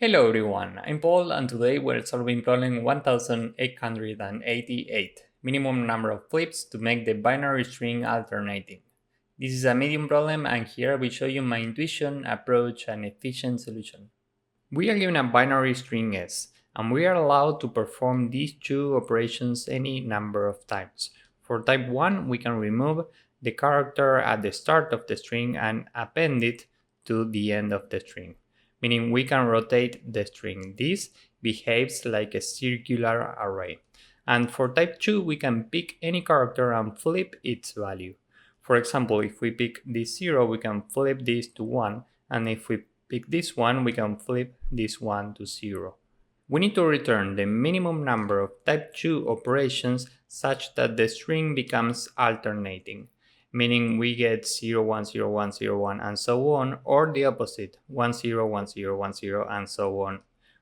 Hello everyone, I'm Paul and today we're solving problem 1888, minimum number of flips to make the binary string alternating. This is a medium problem and here we show you my intuition, approach and efficient solution. We are given a binary string S and we are allowed to perform these two operations any number of times. For type 1 we can remove the character at the start of the string and append it to the end of the string, meaning we can rotate the string. This behaves like a circular array. And for type 2 we can pick any character and flip its value. For example, if we pick this 0 we can flip this to 1, and if we pick this one we can flip this one to 0. We need to return the minimum number of type 2 operations such that the string becomes alternating, meaning we get 0, 1, 0, 1, 0, 1 and so on, or the opposite, 1, 0, 1, 0, 1, 0 and so on.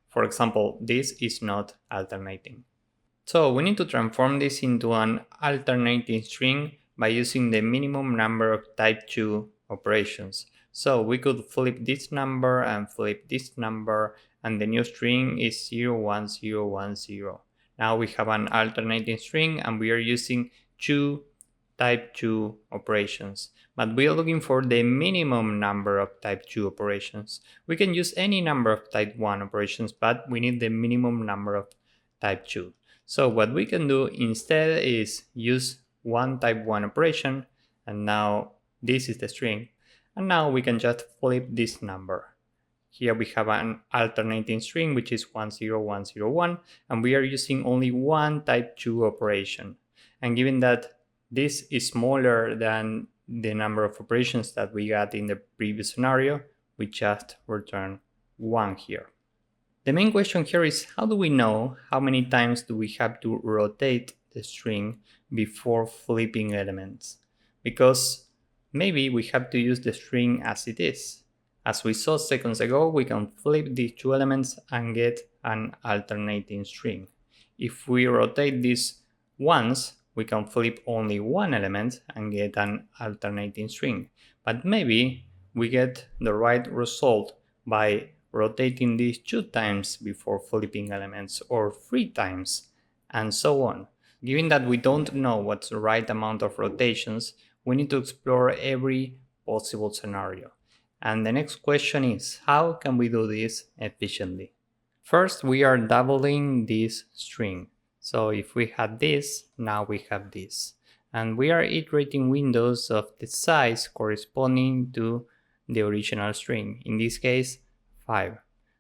For example, this is not alternating. So we need to transform this into an alternating string by using the minimum number of type 2 operations. So we could flip this number and flip this number, and the new string is 0, 1, 0, 1, 0. Now we have an alternating string and we are using two type 2 operations. But we are looking for the minimum number of type 2 operations. We can use any number of type 1 operations, but we need the minimum number of type 2. So what we can do instead is use one type 1 operation, and now this is the string. And now we can just flip this number. Here we have an alternating string which is 10101 and we are using only one type 2 operation. And given that this is smaller than the number of operations that we got in the previous scenario, we just return 1 here. The main question here is how do we know how many times do we have to rotate the string before flipping elements? Because maybe we have to use the string as it is. As we saw seconds ago, we can flip these two elements and get an alternating string. If we rotate this once, we can flip only one element and get an alternating string. But maybe we get the right result by rotating these 2 times before flipping elements, or 3 times, and so on. Given that we don't know what's the right amount of rotations, we need to explore every possible scenario. And the next question is, how can we do this efficiently? First, we are doubling this string. So if we had this, now we have this. And we are iterating windows of the size corresponding to the original string, in this case 5.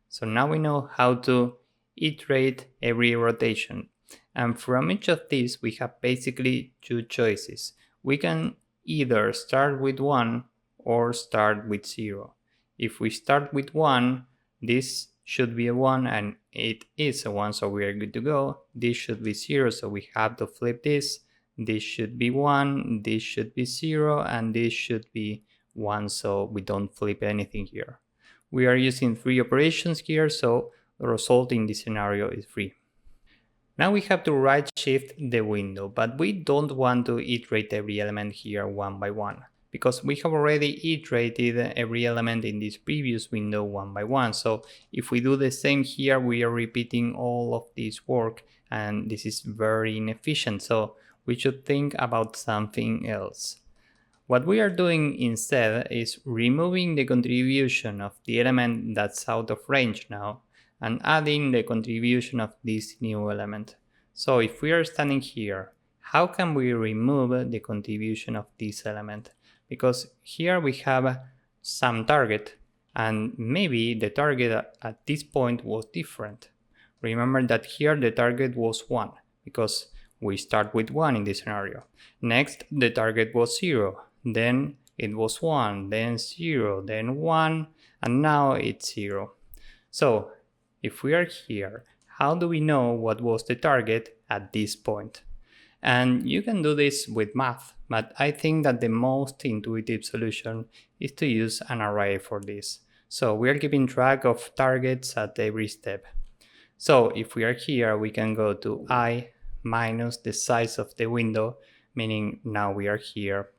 So now we know how to iterate every rotation. And from each of these we have basically 2 choices. We can either start with 1 or start with 0. If we start with 1, this should be a 1 and it is a 1, so we are good to go. This should be 0, so we have to flip this. This should be 1, this should be 0, and this should be 1, so we don't flip anything here. We are using 3 operations here, so the result in this scenario is 3. Now we have to right shift the window, but we don't want to iterate every element here one by one, because we have already iterated every element in this previous window one by one. So if we do the same here, we are repeating all of this work and this is very inefficient. So we should think about something else. What we are doing instead is removing the contribution of the element that's out of range now and adding the contribution of this new element. So if we are standing here, how can we remove the contribution of this element? Because here we have some target and maybe the target at this point was different. Remember that here the target was 1 because we start with 1 in this scenario. Next the target was 0, then it was 1, then 0, then 1, and now it's 0. So if we are here, how do we know what was the target at this point? And you can do this with math, but I think that the most intuitive solution is to use an array for this. So we are keeping track of targets at every step. So if we are here, we can go to I minus the size of the window, meaning now we are here.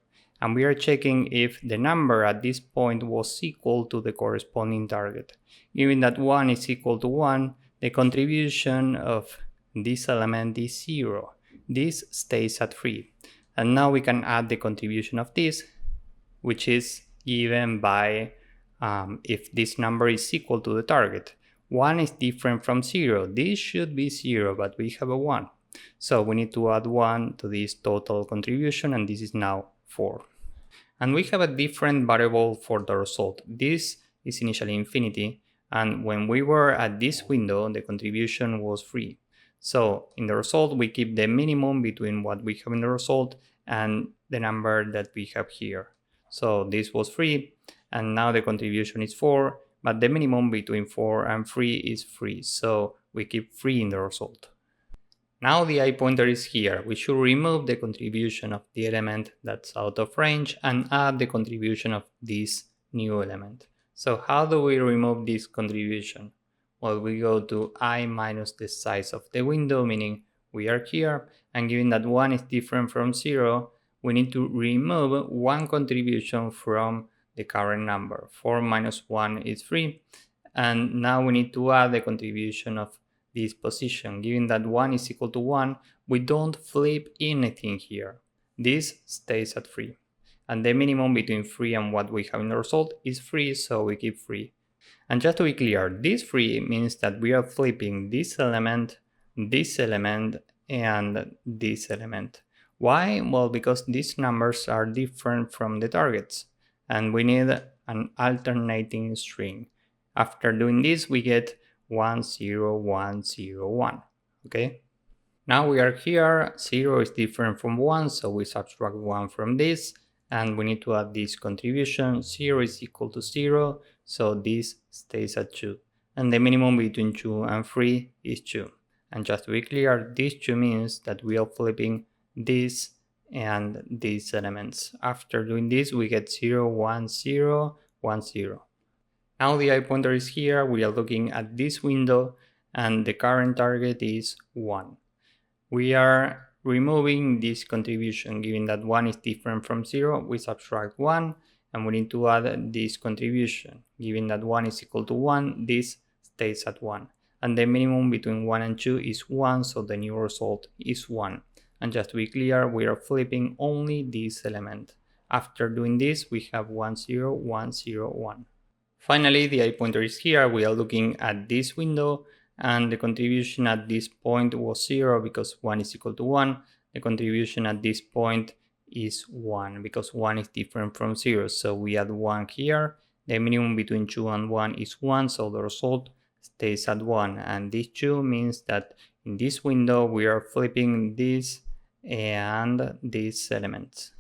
and we are checking if the number at this point was equal to the corresponding target. Given that 1 is equal to 1, the contribution of this element is 0. This stays at 3. And now we can add the contribution of this, which is given by if this number is equal to the target. 1 is different from 0. This should be 0, but we have a 1. So we need to add 1 to this total contribution, and this is now 4. And we have a different variable for the result. This is initially infinity, and when we were at this window, the contribution was 3. So in the result, we keep the minimum between what we have in the result and the number that we have here. So this was 3, and now the contribution is 4, but the minimum between 4 and 3 is 3, so we keep 3 in the result. Now the I pointer is here. We should remove the contribution of the element that's out of range and add the contribution of this new element. So how do we remove this contribution? Well, we go to I minus the size of the window, meaning we are here, and given that 1 is different from 0, we need to remove one contribution from the current number. 4 minus 1 is 3, and now we need to add the contribution of this position. Given that 1 is equal to 1, we don't flip anything here. This stays at 3. And the minimum between 3 and what we have in the result is 3, so we keep 3. And just to be clear, this 3 means that we are flipping this element, and this element. Why? Well, because these numbers are different from the targets, and we need an alternating string. After doing this, we get 1, 0, 1, 0, 1. Okay? Now we are here, 0 is different from 1, so we subtract 1 from this, and we need to add this contribution. 0 is equal to 0, so this stays at 2. And the minimum between 2 and 3 is 2. And just to be clear, this 2 means that we are flipping this and these elements. After doing this, we get 0, 1, 0, 1, 0. Now the I pointer is here, we are looking at this window, and the current target is 1. We are removing this contribution. Given that 1 is different from 0, we subtract 1, and we need to add this contribution. Given that 1 is equal to 1, this stays at 1. And the minimum between 1 and 2 is 1, so the new result is 1. And just to be clear, we are flipping only this element. After doing this, we have 1, 0, 1, 0, 1. Finally, the I pointer is here. We are looking at this window, and the contribution at this point was 0 because 1 is equal to 1. The contribution at this point is 1 because 1 is different from 0. So we add 1 here. The minimum between 2 and 1 is 1, so the result stays at 1. And this 2 means that in this window we are flipping this and these elements.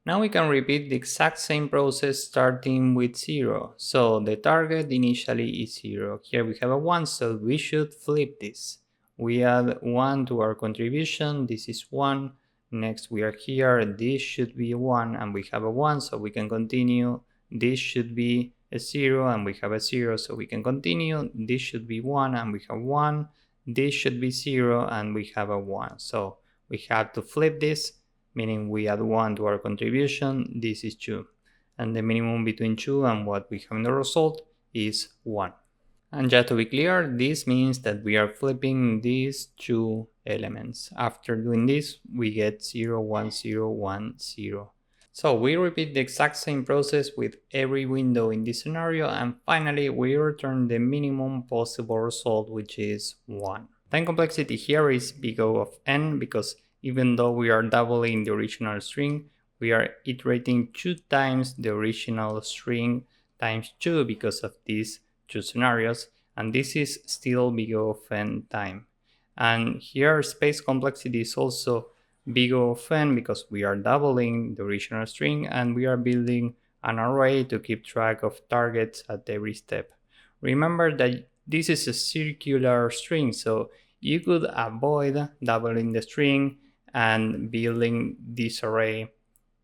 Now we can repeat the exact same process starting with 0. So the target initially is 0. Here we have a 1, so we should flip this. We add 1 to our contribution, this is 1. Next we are here, this should be 1, and we have a 1, so we can continue. This should be a 0, and we have a 0, so we can continue. This should be 1, and we have 1. This should be 0, and we have a 1. So we have to flip this, meaning we add 1 to our contribution, this is 2. And the minimum between 2 and what we have in the result is 1. And just to be clear, this means that we are flipping these two elements. After doing this, we get 0, 1, 0, 1, 0. So we repeat the exact same process with every window in this scenario, and finally we return the minimum possible result, which is 1. Time complexity here is big O of n because even though we are doubling the original string, we are iterating 2 times the original string times 2 because of these 2 scenarios, and this is still big O of n time. And here space complexity is also big O of n because we are doubling the original string and we are building an array to keep track of targets at every step. Remember that this is a circular string, so you could avoid doubling the string and building this array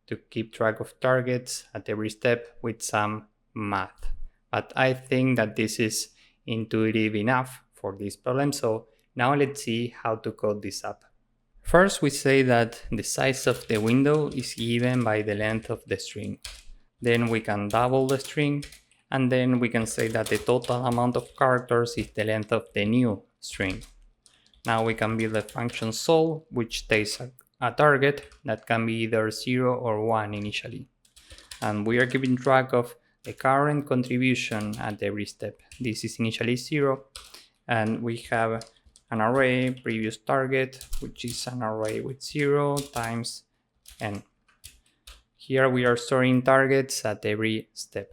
to keep track of targets at every step with some math. But I think that this is intuitive enough for this problem, so now let's see how to code this up. First, we say that the size of the window is given by the length of the string. Then we can double the string, and then we can say that the total amount of characters is the length of the new string. Now we can build a function sol, which takes a target that can be either 0 or 1 initially. And we are keeping track of the current contribution at every step. This is initially 0, and we have an array previous target, which is an array with 0 times n. Here we are storing targets at every step.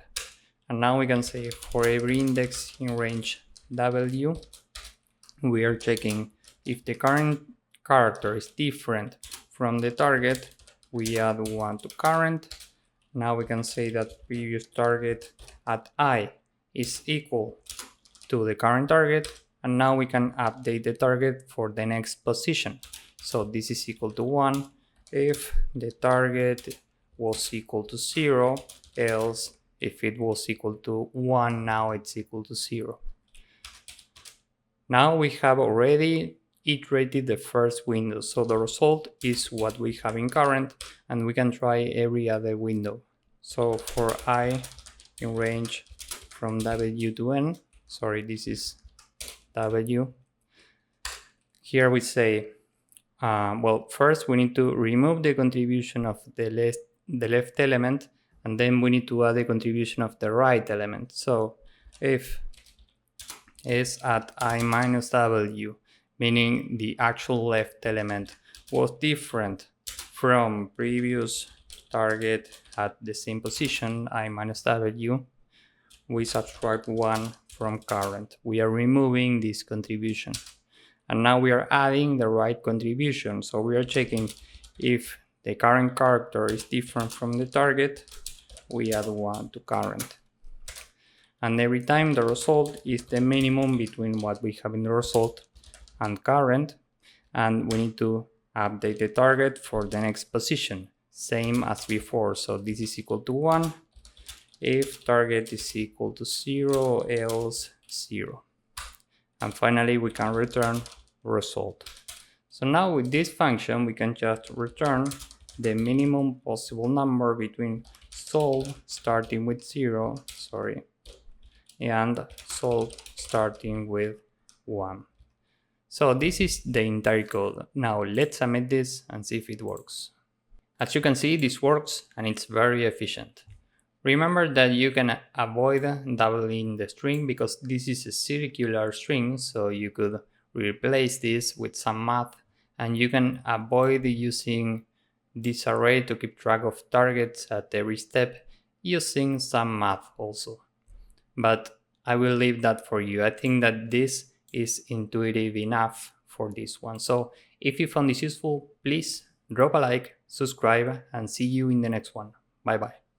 And now we can say for every index in range w, we are checking if the current character is different from the target, we add 1 to current. Now we can say that previous target at I is equal to the current target, and now we can update the target for the next position. So this is equal to 1 if the target was equal to 0, else if it was equal to 1, now it's equal to 0. Now we have already iterated the first window, so the result is what we have in current, and we can try every other window. So for I in range from W to N, sorry, this is W. Here we say, well, first we need to remove the contribution of the left element, and then we need to add the contribution of the right element. So if is at I minus W, meaning the actual left element was different from previous target at the same position, I minus W, we subtract 1 from current. We are removing this contribution. And now we are adding the right contribution. So we are checking if the current character is different from the target, we add 1 to current. And every time the result is the minimum between what we have in the result and current, and we need to update the target for the next position, same as before. So this is equal to 1 if target is equal to 0, else 0. And finally we can return result. So now with this function we can just return the minimum possible number between sol starting with 0, and sol starting with 1. So this is the entire code. Now let's submit this and see if it works. As you can see, this works and it's very efficient. Remember that you can avoid doubling the string because this is a circular string, so you could replace this with some math, and you can avoid using this array to keep track of targets at every step using some math also. But I will leave that for you. I think that this is intuitive enough for this one. So if you found this useful, please drop a like, subscribe, and see you in the next one. Bye bye.